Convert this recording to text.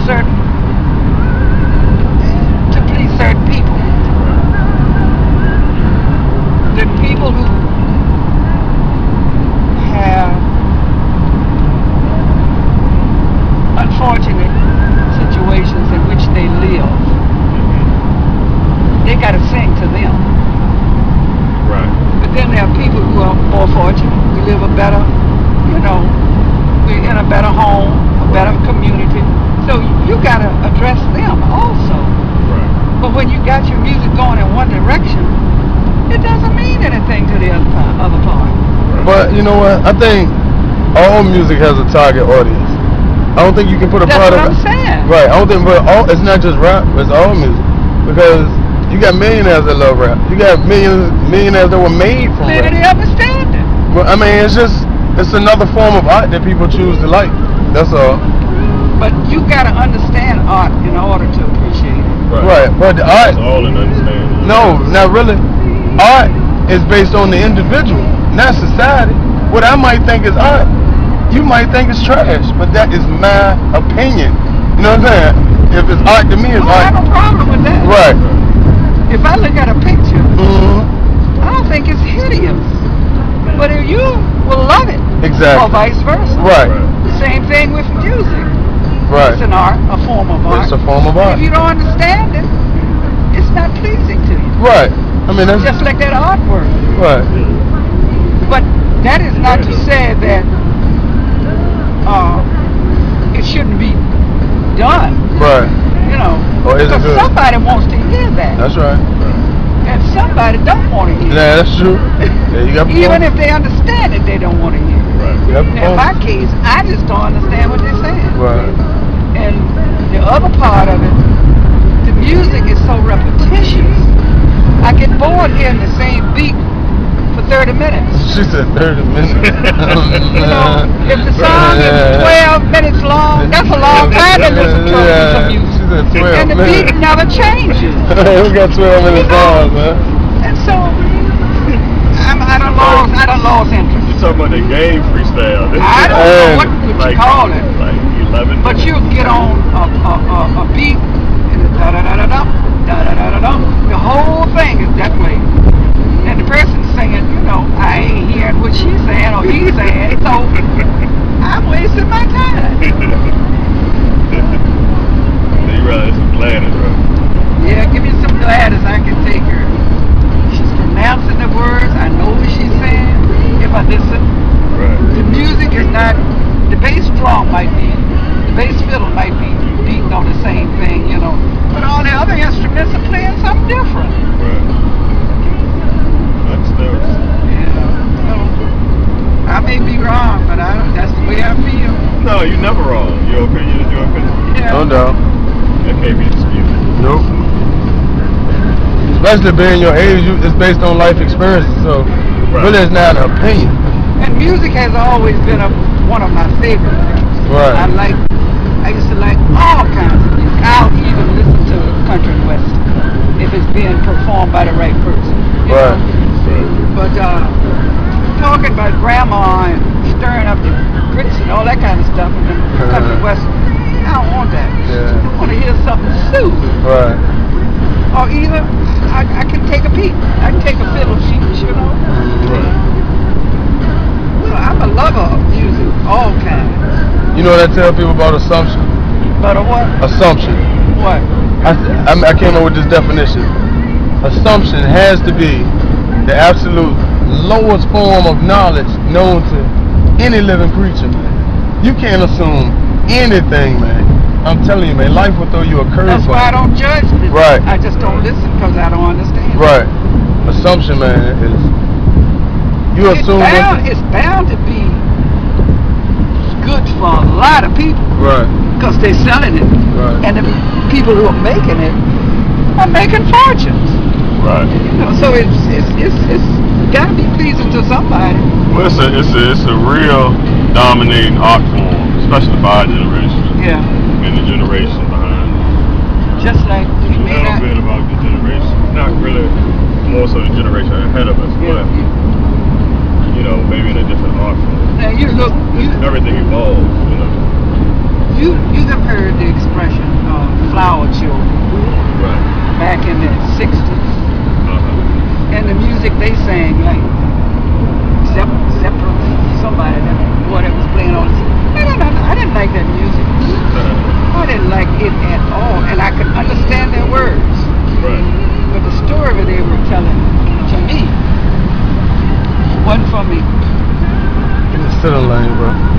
certain people. The people who have unfortunate situations in which they live, they got to sing to them. Right. But then there are people who are more fortunate. We live a better, we're in a better home, a better community. So you got to address them also. Right. But when you got your music going in one direction, it doesn't mean anything to the other part. But you know what? I think all music has a target audience. I don't think you can put a That's product. what I'm saying. Right. I don't think, but it's not just rap. It's all music because you got millionaires that love rap. You got millionaires that were made from Maybe rap. they understand it. Well, I mean, it's another form of art that people choose to like. That's all. But you got to understand art in order to appreciate it. Right. But the art. That's all in understanding. No, not really. Art is based on the individual, not society. What I might think is art, you might think it's trash, but that is my opinion. You know what I'm saying? If it's art to me, it's I art. have a problem with that. Right. If I look at a picture, Mm-hmm. I don't think it's hideous. But if you will love it, Exactly. or vice versa. Right. The same thing with music. Right. It's an art, a form of art. It's a form of art. If you don't understand it, it's not pleasing to you. Right. I mean, that's Just like that artwork. right. But that is not to say that it shouldn't be done. Right. Or is it Because good? somebody wants to hear that, That's right. and somebody don't want to hear it. Yeah, that's true. Yeah, you got Even if they understand it, they don't want to hear it. Right. you got Now, in my case, I just don't understand what they're saying. Right. And the other part of it, the music is so repetitious. I get bored hearing the same beat for 30 minutes. She said 30 minutes. If the song is 12 minutes long, that's a long time to listen to some music. She said 12 And the minutes. beat never changes. We got 12 minutes songs, man. And so, I done lost interest. You talking about the game freestyle? I don't know what you call it. Like 11. But you get on a beat, and it's da-da-da-da-dum, da-da-da-da-dum. The whole thing is that way. And the person's singing, I ain't hearing what she's saying or he's saying, so I'm wasting my time. You rather some Gladys, right? Yeah, give me some Gladys, I can take her. She's pronouncing the words, I know what she's saying if I listen. Right. The music is not, the bass drum might be, the bass fiddle might be beating on the same thing, but all the other instruments are playing something different. Right. That's still. I may be wrong, but that's the way I feel. No, you're never wrong. Your opinion is your opinion. Yeah. No doubt. That can't be disputed. Nope. Especially being your age, it's based on life experiences, so really it's not an opinion. And music has always been one of my favorite things. Right. I used to like all kinds of music. I'll even listen to country and western if it's being performed by the right person. Right. But talking about grandma and stirring up the grits and all that kind of stuff and the country western, I don't want that. Yeah. I want to hear something soothing. Right. Or either I can take a beat. I can take a fiddle sheet, Right. So I'm a lover of music, all kinds. You know what I tell people about assumption? But what? Assumption. What? I came up with this definition. Assumption has to be the absolute lowest form of knowledge known to any living creature, man. You can't assume anything, man. I'm telling you, man, life will throw you a curveball. That's why I don't judge it. Right. I just don't listen because I don't understand. Right. Assumption, man, is you assume It's bound to be good for a lot of people. Right. Because they're selling it. Right. And the people who are making it are making fortunes. Right. So it's got to be pleasing to somebody. Well, it's a real dominating art form, especially for our generation. Yeah. And the generation behind. Just like A little bit about the generation, not really more so the generation ahead of us, but maybe in a different art form. Now you look, Everything evolves, you have heard the expression, Flower Children Right. back in the 60s. And the music they sang, like Zeppelin, somebody, that was playing on. I didn't like that music. I didn't like it at all, and I could understand their words. Right. But the story they were telling, to me, wasn't for me. It's still a lane, bro.